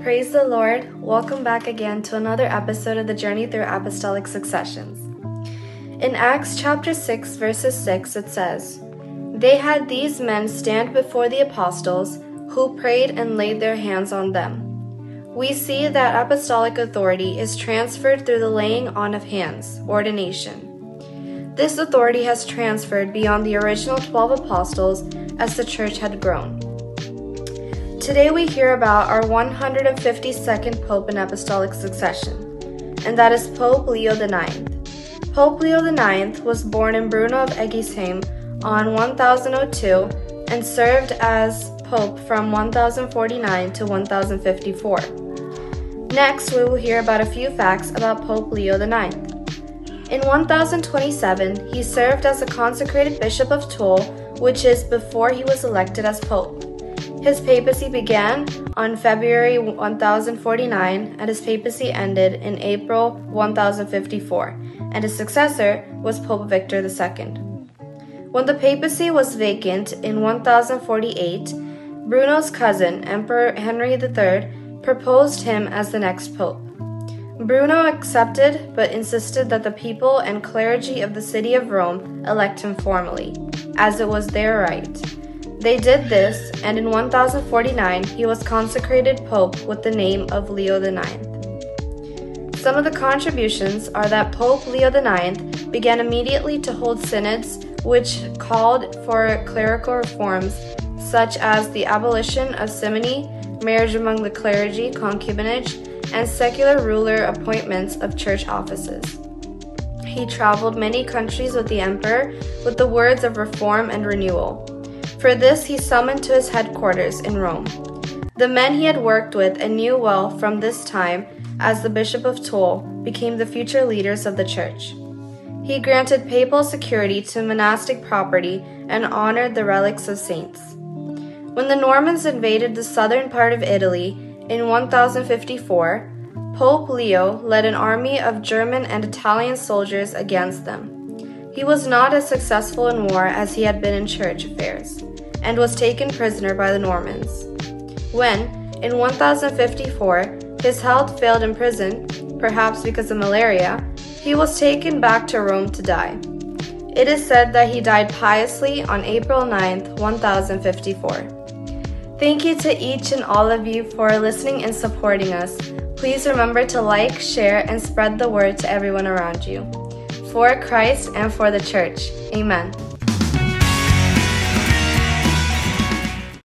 Praise the Lord. Welcome back again to another episode of the Journey Through Apostolic Successions. In Acts chapter 6, verses 6, it says, "They had these men stand before the apostles, who prayed and laid their hands on them." We see that apostolic authority is transferred through the laying on of hands, ordination. This authority has transferred beyond the original 12 apostles as the church had grown. Today we hear about our 152nd Pope in Apostolic Succession, and that is Pope Leo IX. Pope Leo IX was born in Bruno of Egisheim on 1002 and served as Pope from 1049 to 1054. Next, we will hear about a few facts about Pope Leo IX. In 1027, he served as a consecrated Bishop of Toul, which is before he was elected as Pope. His papacy began on February 1049, and his papacy ended in April 1054, and his successor was Pope Victor II. When the papacy was vacant in 1048, Bruno's cousin, Emperor Henry III, proposed him as the next pope. Bruno accepted, but insisted that the people and clergy of the city of Rome elect him formally, as it was their right. They did this, and in 1049 he was consecrated pope with the name of Leo IX. Some of the contributions are that Pope Leo IX began immediately to hold synods which called for clerical reforms such as the abolition of simony, marriage among the clergy, concubinage, and secular ruler appointments of church offices. He traveled many countries with the emperor with the words of reform and renewal. For this, he summoned to his headquarters in Rome the men he had worked with and knew well from this time as the Bishop of Toul became the future leaders of the church. He granted papal security to monastic property and honored the relics of saints. When the Normans invaded the southern part of Italy in 1054, Pope Leo led an army of German and Italian soldiers against them. He was not as successful in war as he had been in church affairs, and was taken prisoner by the Normans. When, in 1054, his health failed in prison, perhaps because of malaria, he was taken back to Rome to die. It is said that he died piously on April 9th, 1054. Thank you to each and all of you for listening and supporting us. Please remember to like, share, and spread the word to everyone around you. For Christ and for the church. Amen.